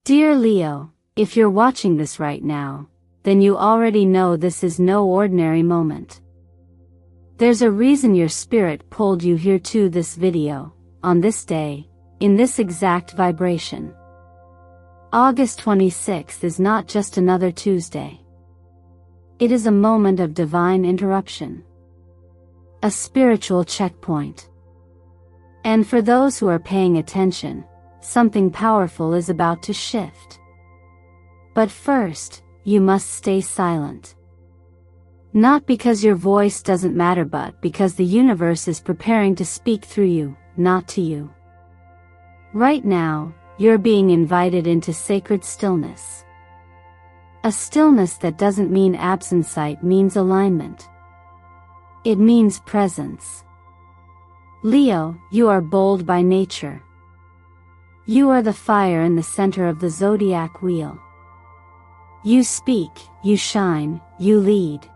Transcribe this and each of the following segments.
Dear Leo, if you're watching this right now, then you already know this is no ordinary moment. There's a reason your spirit pulled you here to this video, on this day, in this exact vibration. August 26th is not just another Tuesday. It is a moment of divine interruption. A spiritual checkpoint. And for those who are paying attention, something powerful is about to shift. But first, you must stay silent. Not because your voice doesn't matter, but because the universe is preparing to speak through you, not to you. Right now, you're being invited into sacred stillness. A stillness that doesn't mean absence, it means alignment. It means presence. Leo, you are bold by nature. You are the fire in the center of the zodiac wheel. You speak, you shine, you lead.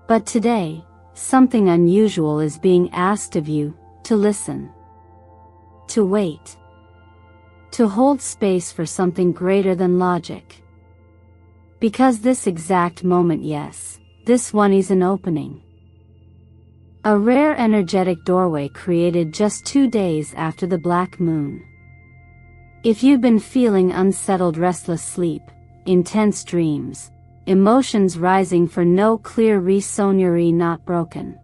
But today, something unusual is being asked of you: to listen. To wait. To hold space for something greater than logic. Because this exact moment, yes, this one is an opening. A rare energetic doorway created just 2 days after the black moon. If you've been feeling unsettled, restless sleep, intense dreams, emotions rising for no clear reason, you're not broken.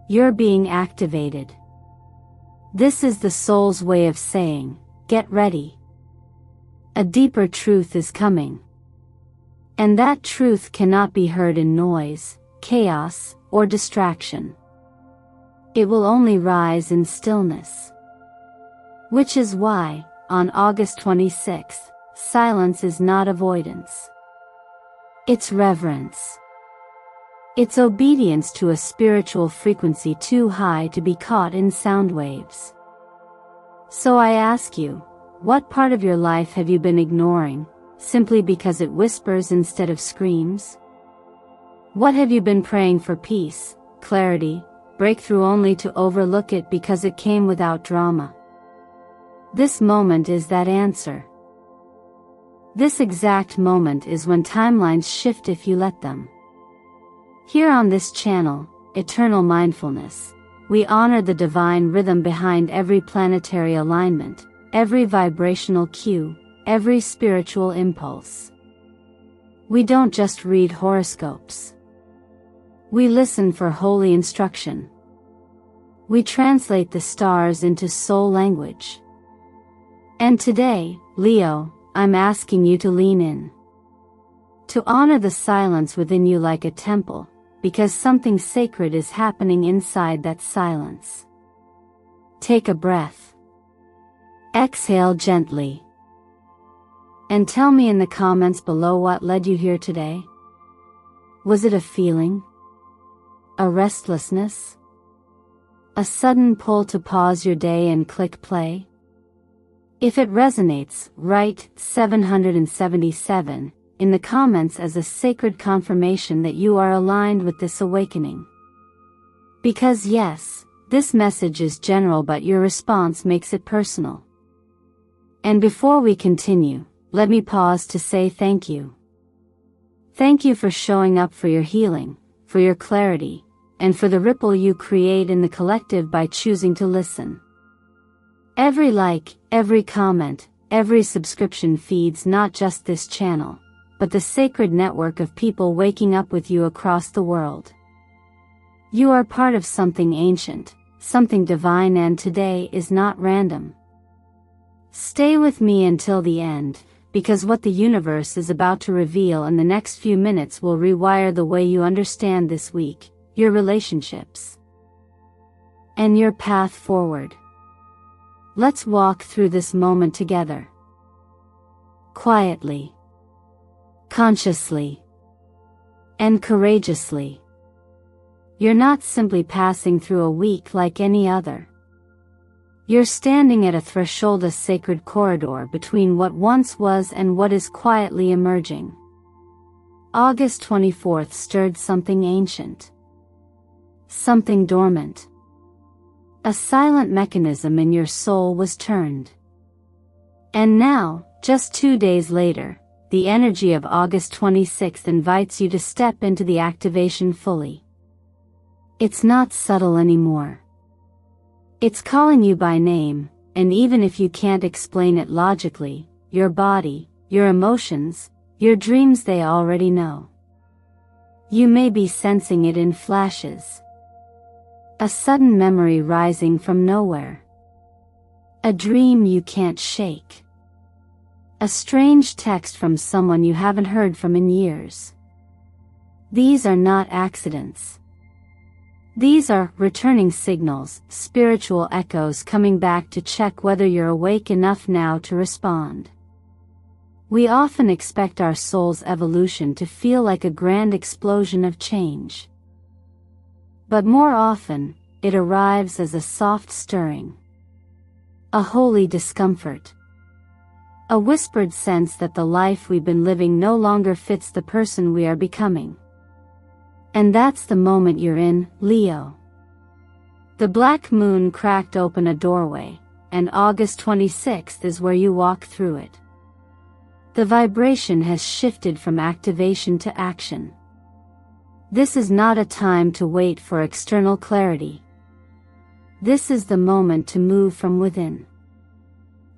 You're being activated. This is the soul's way of saying, get ready. A deeper truth is coming. And that truth cannot be heard in noise, chaos, or distraction. It will only rise in stillness. Which is why, on August 26th, silence is not avoidance. It's reverence. It's obedience to a spiritual frequency too high to be caught in sound waves. So I ask you, what part of your life have you been ignoring, simply because it whispers instead of screams? What have you been praying for: peace, clarity, breakthrough, only to overlook it because it came without drama? This moment is that answer. This exact moment is when timelines shift if you let them. Here on this channel, Eternal Mindfulness, we honor the divine rhythm behind every planetary alignment, every vibrational cue, every spiritual impulse. We don't just read horoscopes. We listen for holy instruction. We translate the stars into soul language. And today, Leo, I'm asking you to lean in. To honor the silence within you like a temple, because something sacred is happening inside that silence. Take a breath. Exhale gently. And tell me in the comments below what led you here today. Was it a feeling? A restlessness? A sudden pull to pause your day and click play? If it resonates, write 777 in the comments as a sacred confirmation that you are aligned with this awakening. Because yes, this message is general, but your response makes it personal. And before we continue, let me pause to say thank you. Thank you for showing up, for your healing, for your clarity, and for the ripple you create in the collective by choosing to listen. Every like, every comment, every subscription feeds not just this channel, but the sacred network of people waking up with you across the world. You are part of something ancient, something divine, and today is not random. Stay with me until the end, because what the universe is about to reveal in the next few minutes will rewire the way you understand this week, your relationships, and your path forward. Let's walk through this moment together. Quietly, consciously, and courageously. You're not simply passing through a week like any other. You're standing at a threshold, a sacred corridor between what once was and what is quietly emerging. August 24th stirred something ancient. Something dormant. A silent mechanism in your soul was turned. And now, Just 2 days later, the energy of August 26th invites you to step into the activation fully. It's not subtle anymore. It's calling you by name, and even if you can't explain it logically, your body, your emotions, your dreams, they already know. You may be sensing it in flashes. A sudden memory rising from nowhere. A dream you can't shake. A strange text from someone you haven't heard from in years. These are not accidents. These are returning signals, spiritual echoes coming back to check whether you're awake enough now to respond. We often expect our soul's evolution to feel like a grand explosion of change. But more often, it arrives as a soft stirring. A holy discomfort. A whispered sense that the life we've been living no longer fits the person we are becoming. And that's the moment you're in, Leo. The black moon cracked open a doorway, and August 26th is where you walk through it. The vibration has shifted from activation to action. This is not a time to wait for external clarity. This is the moment to move from within.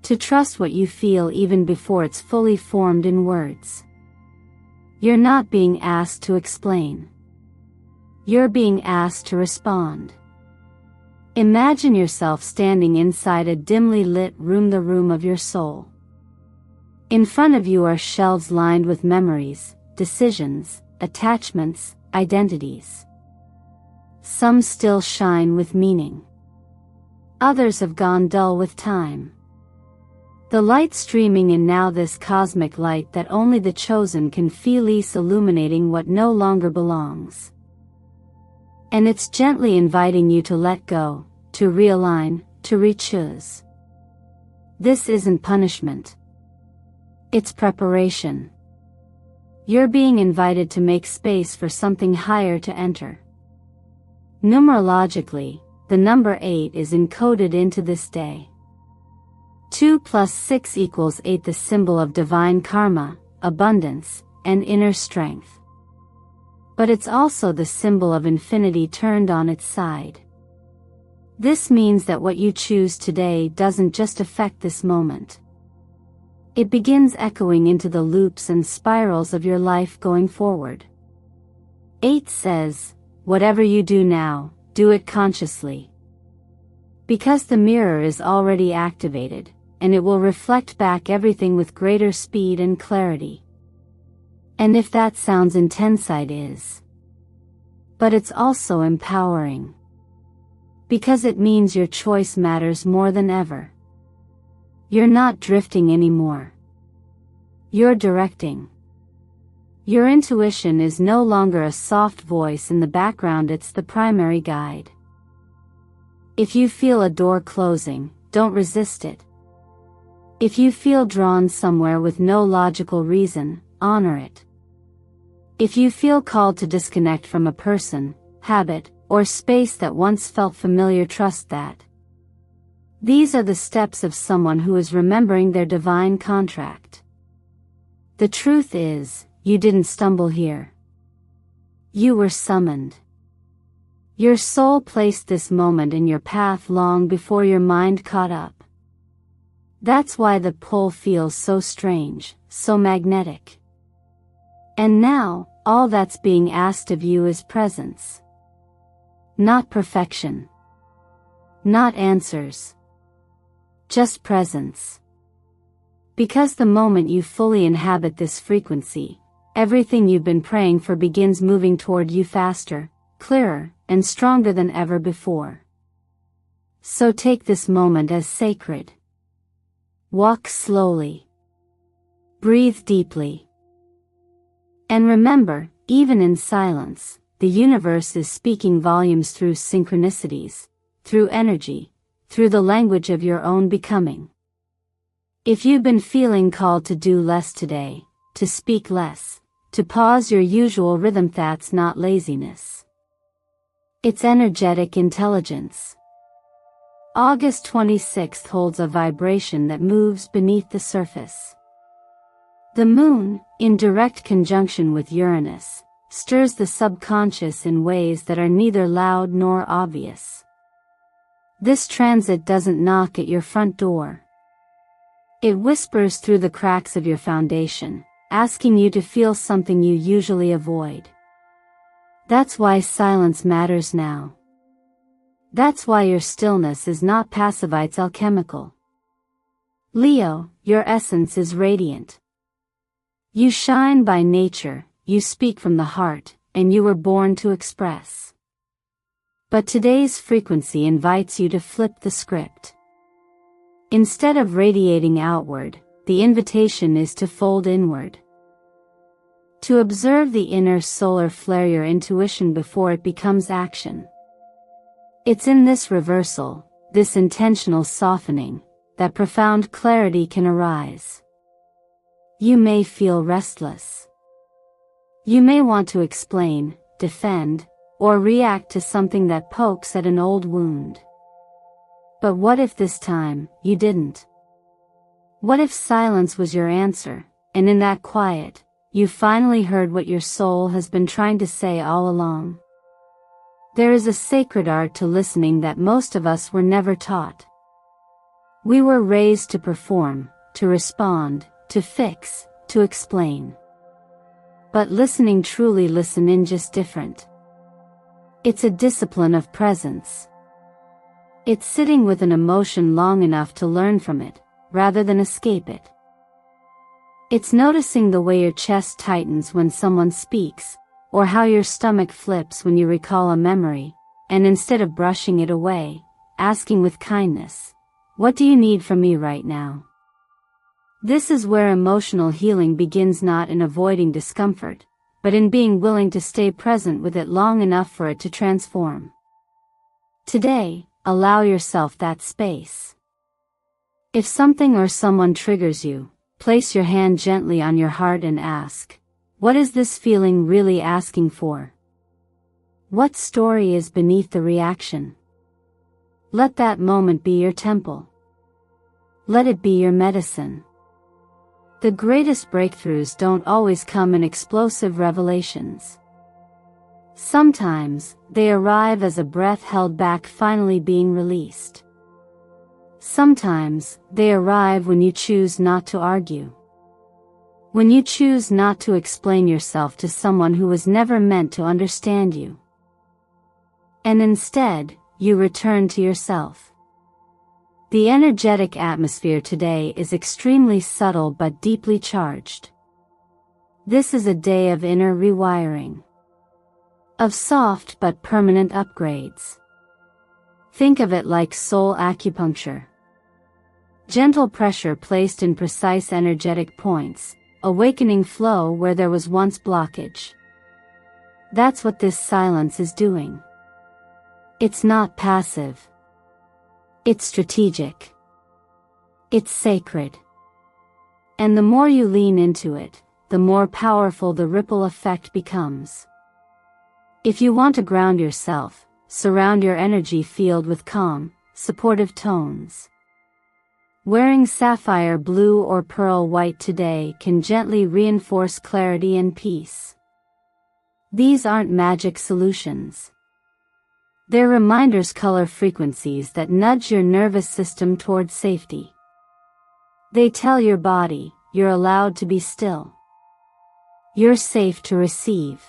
To trust what you feel even before it's fully formed in words. You're not being asked to explain. You're being asked to respond. Imagine yourself standing inside a dimly lit room, the room of your soul. In front of you are shelves lined with memories, decisions, attachments, identities. Some still shine with meaning. Others have gone dull with time. The light streaming in now, this cosmic light that only the chosen can feel, is illuminating what no longer belongs. And it's gently inviting you to let go, to realign, to re-choose. This isn't punishment. It's preparation. You're being invited to make space for something higher to enter. Numerologically, the number 8 is encoded into this day. 2 + 6 = 8, the symbol of divine karma, abundance, and inner strength. But it's also the symbol of infinity turned on its side. This means that what you choose today doesn't just affect this moment. It begins echoing into the loops and spirals of your life going forward. 8 says, whatever you do now, do it consciously. Because the mirror is already activated, and it will reflect back everything with greater speed and clarity. And if that sounds intense, it is. But it's also empowering. Because it means your choice matters more than ever. You're not drifting anymore. You're directing. Your intuition is no longer a soft voice in the background, it's the primary guide. If you feel a door closing, don't resist it. If you feel drawn somewhere with no logical reason, honor it. If you feel called to disconnect from a person, habit, or space that once felt familiar, trust that. These are the steps of someone who is remembering their divine contract. The truth is, you didn't stumble here. You were summoned. Your soul placed this moment in your path long before your mind caught up. That's why the pull feels so strange, so magnetic. And now, all that's being asked of you is presence. Not perfection. Not answers. Just presence. Because the moment you fully inhabit this frequency, everything you've been praying for begins moving toward you faster, clearer, and stronger than ever before. So take this moment as sacred. Walk slowly. Breathe deeply. And remember, even in silence, the universe is speaking volumes through synchronicities, through energy, through the language of your own becoming. If you've been feeling called to do less today, to speak less, to pause your usual rhythm, that's not laziness. It's energetic intelligence. August 26th holds a vibration that moves beneath the surface. The moon, in direct conjunction with Uranus, stirs the subconscious in ways that are neither loud nor obvious. This transit doesn't knock at your front door. It whispers through the cracks of your foundation, asking you to feel something you usually avoid. That's why silence matters now. That's why your stillness is not passive, it's alchemical. Leo, your essence is radiant. You shine by nature, you speak from the heart, and you were born to express. But today's frequency invites you to flip the script. Instead of radiating outward, the invitation is to fold inward. To observe the inner solar flare, your intuition before it becomes action. It's in this reversal, this intentional softening, that profound clarity can arise. You may feel restless. You may want to explain, defend, or react to something that pokes at an old wound. But what if this time, you didn't? What if silence was your answer, and in that quiet, you finally heard what your soul has been trying to say all along? There is a sacred art to listening that most of us were never taught. We were raised to perform, to respond, to fix, to explain. But listening, truly listen in, just different. It's a discipline of presence. It's sitting with an emotion long enough to learn from it, rather than escape it. It's noticing the way your chest tightens when someone speaks, or how your stomach flips when you recall a memory, and instead of brushing it away, asking with kindness, "What do you need from me right now?" This is where emotional healing begins, not in avoiding discomfort, but in being willing to stay present with it long enough for it to transform. Today, allow yourself that space. If something or someone triggers you, place your hand gently on your heart and ask, what is this feeling really asking for? What story is beneath the reaction? Let that moment be your temple. Let it be your medicine. The greatest breakthroughs don't always come in explosive revelations. Sometimes, they arrive as a breath held back finally being released. Sometimes, they arrive when you choose not to argue. When you choose not to explain yourself to someone who was never meant to understand you. And instead, you return to yourself. The energetic atmosphere today is extremely subtle but deeply charged. This is a day of inner rewiring. Of soft but permanent upgrades. Think of it like soul acupuncture. Gentle pressure placed in precise energetic points, awakening flow where there was once blockage. That's what this silence is doing. It's not passive. It's strategic. It's sacred. And the more you lean into it, the more powerful the ripple effect becomes. If you want to ground yourself, surround your energy field with calm, supportive tones. Wearing sapphire blue or pearl white today can gently reinforce clarity and peace. These aren't magic solutions. They're reminders, color frequencies that nudge your nervous system towards safety. They tell your body, you're allowed to be still. You're safe to receive.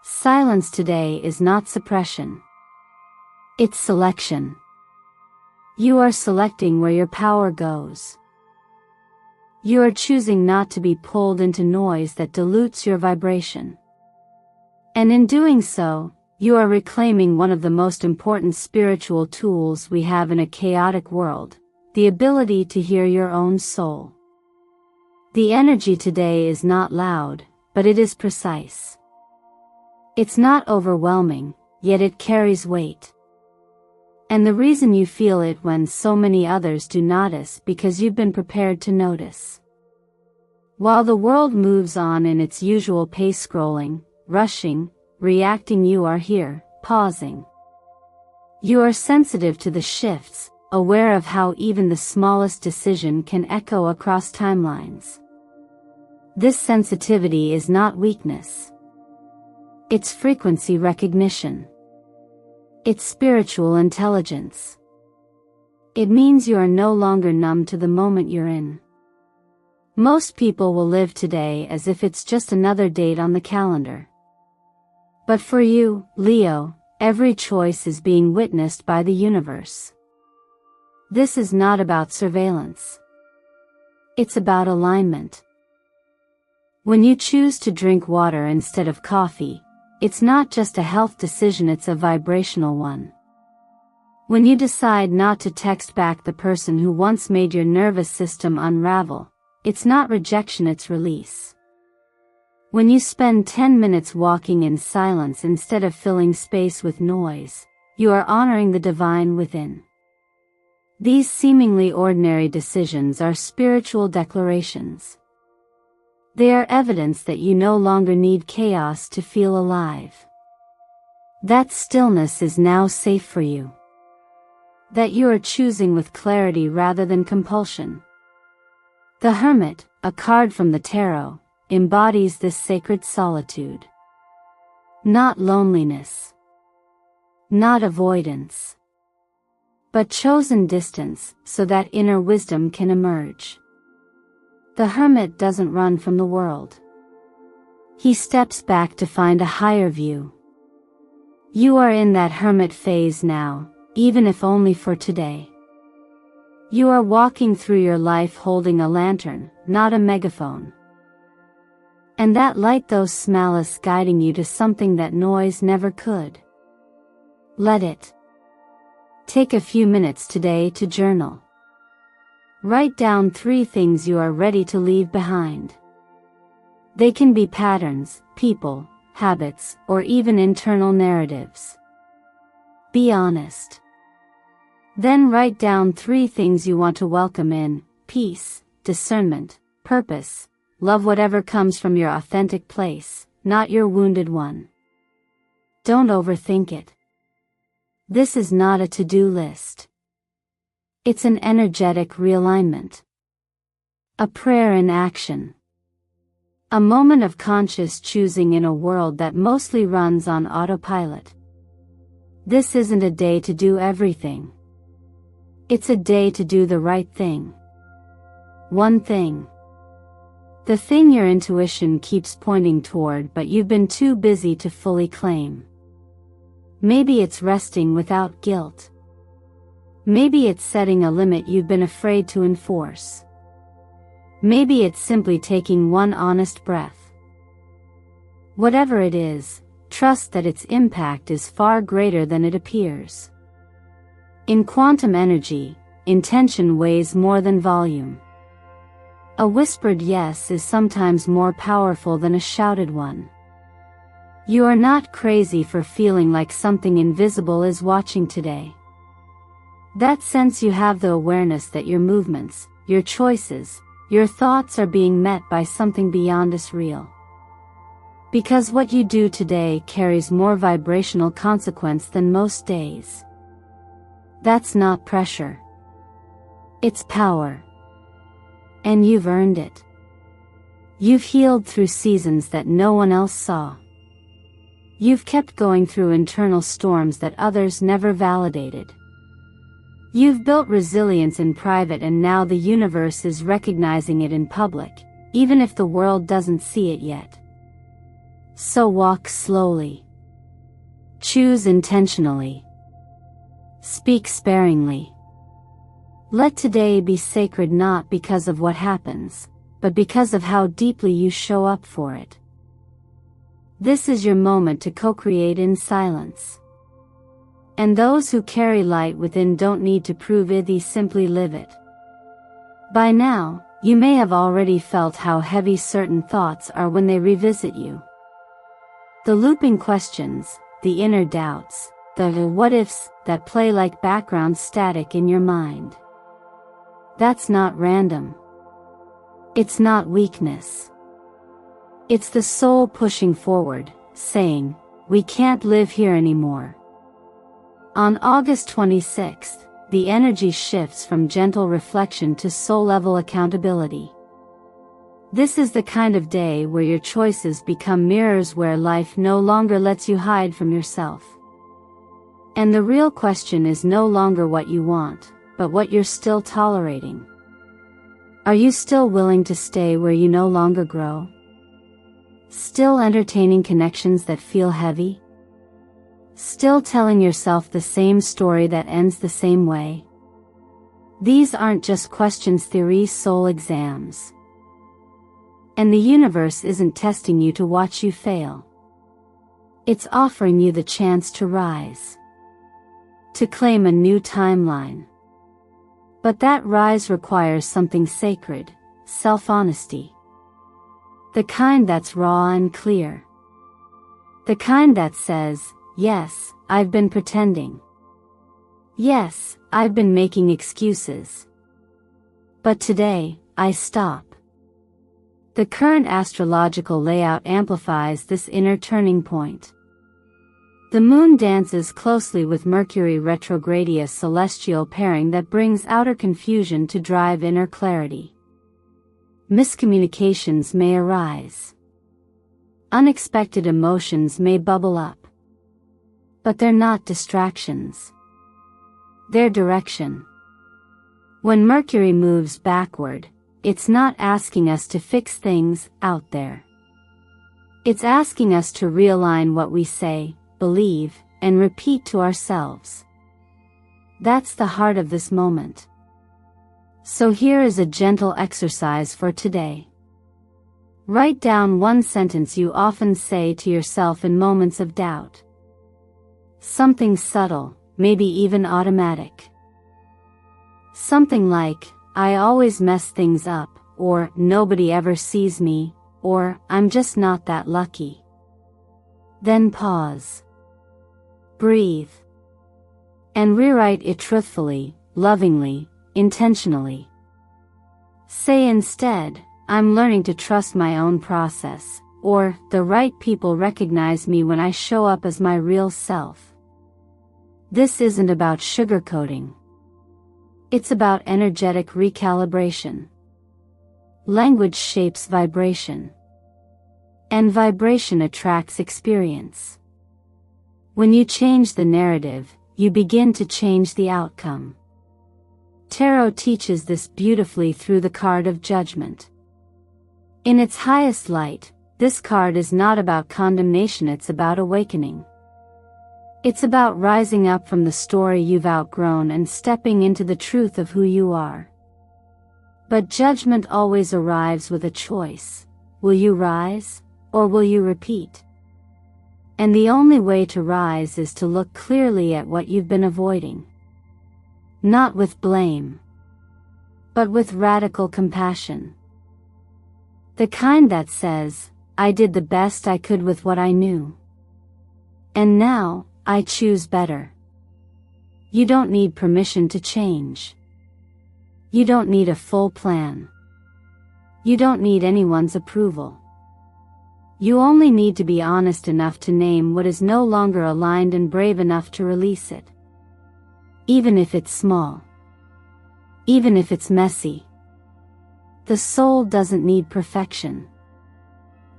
Silence today is not suppression. It's selection. You are selecting where your power goes. You are choosing not to be pulled into noise that dilutes your vibration. And in doing so, you are reclaiming one of the most important spiritual tools we have in a chaotic world, the ability to hear your own soul. The energy today is not loud, but it is precise. It's not overwhelming, yet it carries weight. And the reason you feel it when so many others do not is because you've been prepared to notice. While the world moves on in its usual pace, scrolling, rushing, reacting, you are here, pausing. You are sensitive to the shifts, aware of how even the smallest decision can echo across timelines. This sensitivity is not weakness. It's frequency recognition. It's spiritual intelligence. It means you are no longer numb to the moment you're in. Most people will live today as if it's just another date on the calendar. But for you, Leo, every choice is being witnessed by the universe. This is not about surveillance. It's about alignment. When you choose to drink water instead of coffee, it's not just a health decision, it's a vibrational one. When you decide not to text back the person who once made your nervous system unravel, it's not rejection, it's release. When you spend 10 minutes walking in silence instead of filling space with noise, you are honoring the divine within. These seemingly ordinary decisions are spiritual declarations. They are evidence that you no longer need chaos to feel alive. That stillness is now safe for you. That you are choosing with clarity rather than compulsion. The Hermit, a card from the Tarot, embodies this sacred solitude. Not loneliness. Not avoidance. But chosen distance so that inner wisdom can emerge. The Hermit doesn't run from the world. He steps back to find a higher view. You are in that Hermit phase now, even if only for today. You are walking through your life holding a lantern, not a megaphone. And that light, those smiles guiding you to something that noise never could. Let it. Take a few minutes today to journal. Write down 3 things you are ready to leave behind. They can be patterns, people, habits, or even internal narratives. Be honest. Then write down 3 things you want to welcome in: peace, discernment, purpose. Love whatever comes from your authentic place, not your wounded one. Don't overthink it. This is not a to-do list. It's an energetic realignment. A prayer in action. A moment of conscious choosing in a world that mostly runs on autopilot. This isn't a day to do everything. It's a day to do the right thing. One thing. The thing your intuition keeps pointing toward but you've been too busy to fully claim. Maybe it's resting without guilt. Maybe it's setting a limit you've been afraid to enforce. Maybe it's simply taking one honest breath. Whatever it is, trust that its impact is far greater than it appears. In quantum energy, intention weighs more than volume. A whispered yes is sometimes more powerful than a shouted one. You are not crazy for feeling like something invisible is watching today. That sense you have the awareness that your movements, your choices, your thoughts are being met by something beyond us real. Because what you do today carries more vibrational consequence than most days. That's not pressure. It's power. And you've earned it. You've healed through seasons that no one else saw. You've kept going through internal storms that others never validated. You've built resilience in private and now the universe is recognizing it in public, even if the world doesn't see it yet. So walk slowly. Choose intentionally. Speak sparingly. Let today be sacred not because of what happens, but because of how deeply you show up for it. This is your moment to co-create in silence. And those who carry light within don't need to prove it, they simply live it. By now, you may have already felt how heavy certain thoughts are when they revisit you. The looping questions, the inner doubts, the what-ifs that play like background static in your mind. That's not random. It's not weakness. It's the soul pushing forward, saying, we can't live here anymore. On August 26th, the energy shifts from gentle reflection to soul-level accountability. This is the kind of day where your choices become mirrors, where life no longer lets you hide from yourself. And the real question is no longer what you want, but what you're still tolerating. Are you still willing to stay where you no longer grow? Still entertaining connections that feel heavy? Still telling yourself the same story that ends the same way? These aren't just questions, theories, soul exams. And the universe isn't testing you to watch you fail. It's offering you the chance to rise, to claim a new timeline. But that rise requires something sacred, self-honesty. The kind that's raw and clear. The kind that says, yes, I've been pretending. Yes, I've been making excuses. But today, I stop. The current astrological layout amplifies this inner turning point. The moon dances closely with Mercury retrograde, a celestial pairing that brings outer confusion to drive inner clarity. Miscommunications may arise. Unexpected emotions may bubble up. But they're not distractions. They're direction. When Mercury moves backward, it's not asking us to fix things out there. It's asking us to realign what we say, believe, and repeat to ourselves. That's the heart of this moment. So here is a gentle exercise for today. Write down one sentence you often say to yourself in moments of doubt. Something subtle, maybe even automatic. Something like, I always mess things up, or nobody ever sees me, or I'm just not that lucky. Then pause. Breathe. And rewrite it truthfully, lovingly, intentionally. Say instead, I'm learning to trust my own process, or the right people recognize me when I show up as my real self. This isn't about sugarcoating. It's about energetic recalibration. Language shapes vibration. And vibration attracts experience. When you change the narrative, you begin to change the outcome. Tarot teaches this beautifully through the card of Judgment. In its highest light, this card is not about condemnation, it's about awakening. It's about rising up from the story you've outgrown and stepping into the truth of who you are. But judgment always arrives with a choice. Will you rise, or will you repeat? And the only way to rise is to look clearly at what you've been avoiding. Not with blame, but with radical compassion. The kind that says, I did the best I could with what I knew. And now, I choose better. You don't need permission to change. You don't need a full plan. You don't need anyone's approval. You only need to be honest enough to name what is no longer aligned and brave enough to release it. Even if it's small. Even if it's messy. The soul doesn't need perfection.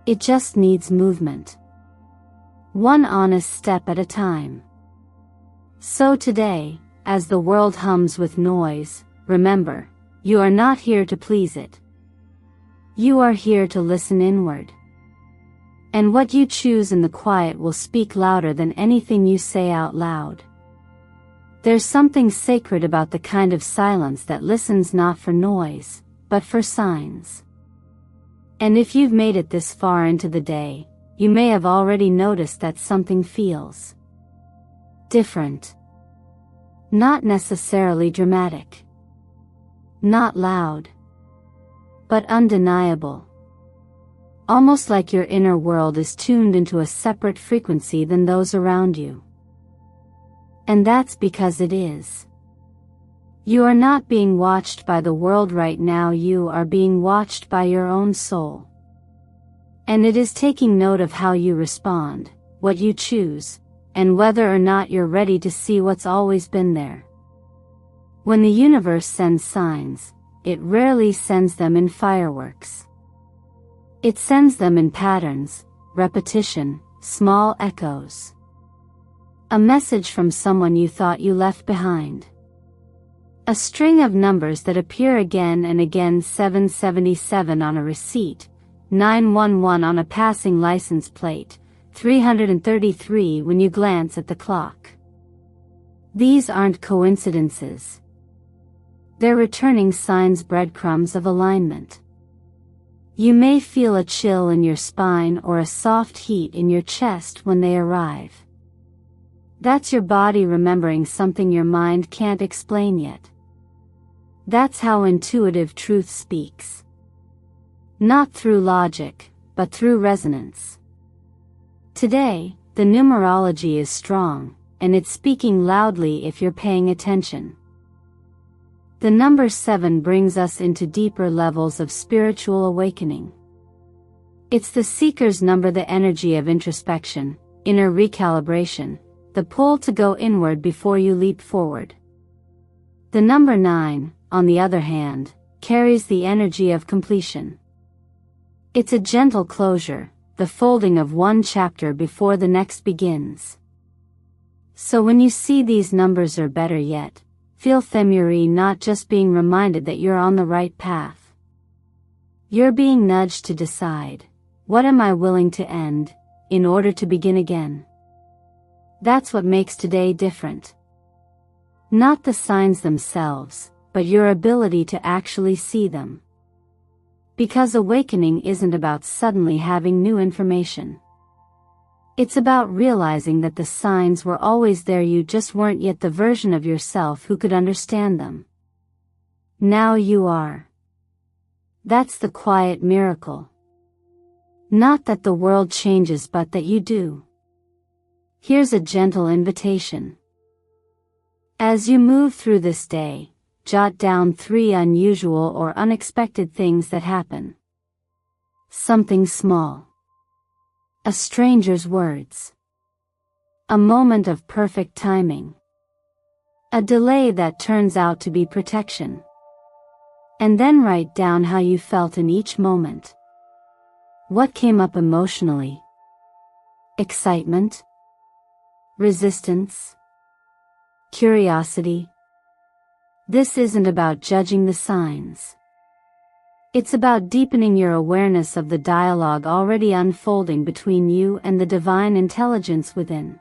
It just needs movement. One honest step at a time. So today, as the world hums with noise, remember, you are not here to please it. You are here to listen inward. And what you choose in the quiet will speak louder than anything you say out loud. There's something sacred about the kind of silence that listens not for noise, but for signs. And if you've made it this far into the day, you may have already noticed that something feels different. Not necessarily dramatic. Not loud. But undeniable. Almost like your inner world is tuned into a separate frequency than those around you. And that's because it is. You are not being watched by the world right now, you are being watched by your own soul. And it is taking note of how you respond, what you choose, and whether or not you're ready to see what's always been there. When the universe sends signs, it rarely sends them in fireworks. It sends them in patterns, repetition, small echoes. A message from someone you thought you left behind. A string of numbers that appear again and again: 777 on a receipt, 911 on a passing license plate, 333 when you glance at the clock. These aren't coincidences. They're returning signs, breadcrumbs of alignment. You may feel a chill in your spine or a soft heat in your chest when they arrive. That's your body remembering something your mind can't explain yet. That's how intuitive truth speaks. Not through logic, but through resonance. Today, the numerology is strong, and it's speaking loudly if you're paying attention. The number 7 brings us into deeper levels of spiritual awakening. It's the seeker's number, the energy of introspection, inner recalibration, the pull to go inward before you leap forward. The number 9, on the other hand, carries the energy of completion. It's a gentle closure, the folding of one chapter before the next begins. So when you see these numbers, or better yet, feel them, you're not just being reminded that you're on the right path. You're being nudged to decide, what am I willing to end, in order to begin again? That's what makes today different. Not the signs themselves, but your ability to actually see them. Because awakening isn't about suddenly having new information. It's about realizing that the signs were always there, you just weren't yet the version of yourself who could understand them. Now you are. That's the quiet miracle. Not that the world changes, but that you do. Here's a gentle invitation. As you move through this day, jot down 3 unusual or unexpected things that happen. Something small. A stranger's words. A moment of perfect timing. A delay that turns out to be protection. And then write down how you felt in each moment. What came up emotionally? Excitement? Resistance? Curiosity? This isn't about judging the signs. It's about deepening your awareness of the dialogue already unfolding between you and the divine intelligence within.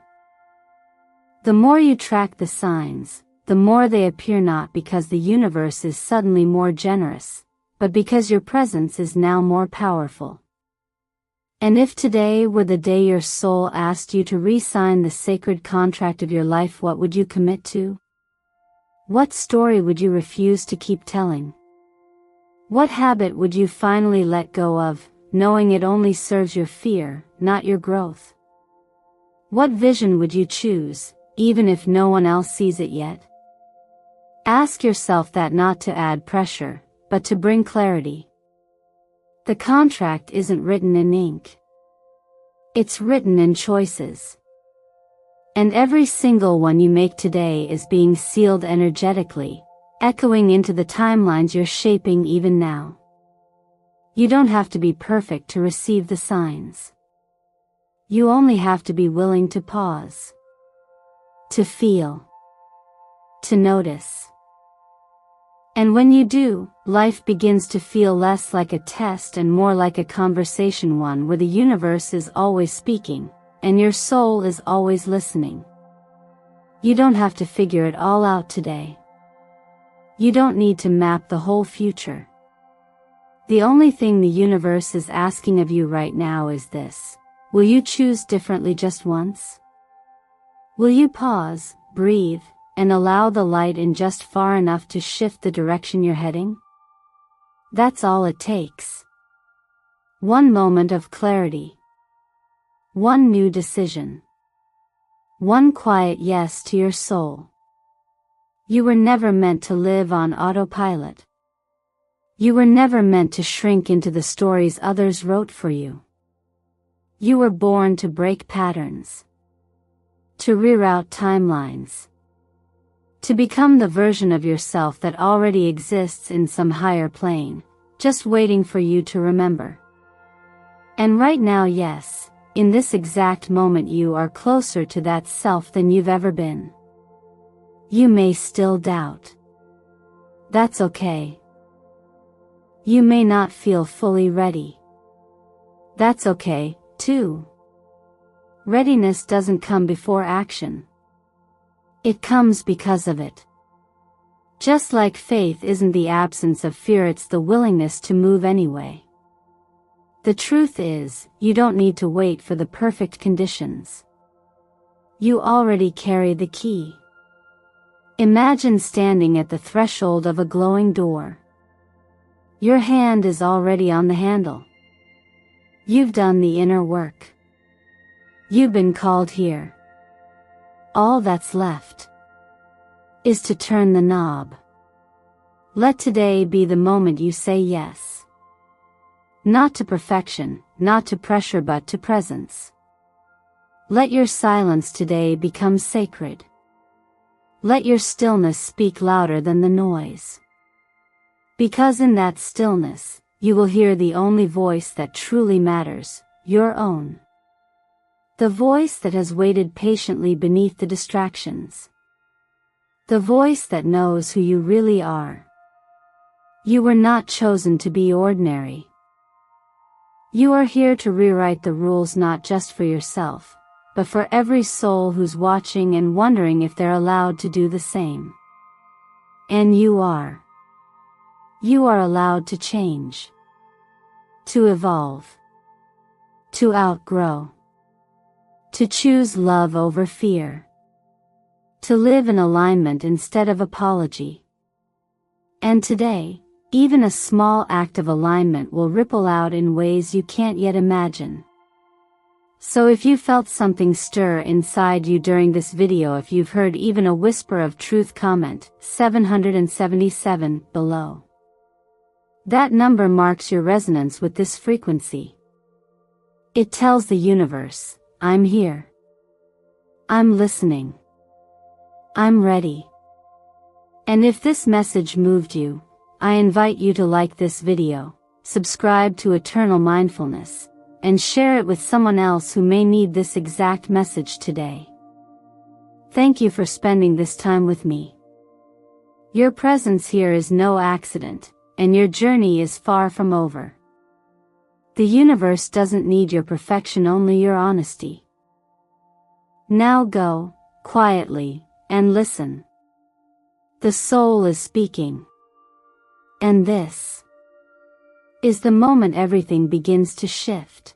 The more you track the signs, the more they appear, not because the universe is suddenly more generous, but because your presence is now more powerful. And if today were the day your soul asked you to re-sign the sacred contract of your life, what would you commit to? What story would you refuse to keep telling? What habit would you finally let go of, knowing it only serves your fear, not your growth? What vision would you choose, even if no one else sees it yet? Ask yourself that, not to add pressure, but to bring clarity. The contract isn't written in ink. It's written in choices. And every single one you make today is being sealed energetically, echoing into the timelines you're shaping even now. You don't have to be perfect to receive the signs. You only have to be willing to pause. To feel. To notice. And when you do, life begins to feel less like a test and more like a conversation, one where the universe is always speaking, and your soul is always listening. You don't have to figure it all out today. You don't need to map the whole future. The only thing the universe is asking of you right now is this: will you choose differently just once? Will you pause, breathe, and allow the light in just far enough to shift the direction you're heading? That's all it takes. One moment of clarity. One new decision. One quiet yes to your soul. You were never meant to live on autopilot. You were never meant to shrink into the stories others wrote for you. You were born to break patterns. To reroute timelines. To become the version of yourself that already exists in some higher plane, just waiting for you to remember. And right now, yes, in this exact moment you are closer to that self than you've ever been. You may still doubt. That's okay. You may not feel fully ready. That's okay, too. Readiness doesn't come before action. It comes because of it. Just like faith isn't the absence of fear, it's the willingness to move anyway. The truth is, you don't need to wait for the perfect conditions. You already carry the key. Imagine standing at the threshold of a glowing door. Your hand is already on the handle. You've done the inner work. You've been called here. All that's left is to turn the knob. Let today be the moment you say yes. Not to perfection, not to pressure, but to presence. Let your silence today become sacred. Let your stillness speak louder than the noise. Because in that stillness, you will hear the only voice that truly matters, your own. The voice that has waited patiently beneath the distractions. The voice that knows who you really are. You were not chosen to be ordinary. You are here to rewrite the rules, not just for yourself, but for every soul who's watching and wondering if they're allowed to do the same. And you are. You are allowed to change. To evolve. To outgrow. To choose love over fear. To live in alignment instead of apology. And today, even a small act of alignment will ripple out in ways you can't yet imagine. So if you felt something stir inside you during this video, if you've heard even a whisper of truth, comment 777 below. That number marks your resonance with this frequency. It tells the universe, I'm here. I'm listening. I'm ready. And if this message moved you, I invite you to like this video, subscribe to Eternal Mindfulness, and share it with someone else who may need this exact message today. Thank you for spending this time with me. Your presence here is no accident, and your journey is far from over. The universe doesn't need your perfection, only your honesty. Now go, quietly, and listen. The soul is speaking. And this is the moment everything begins to shift.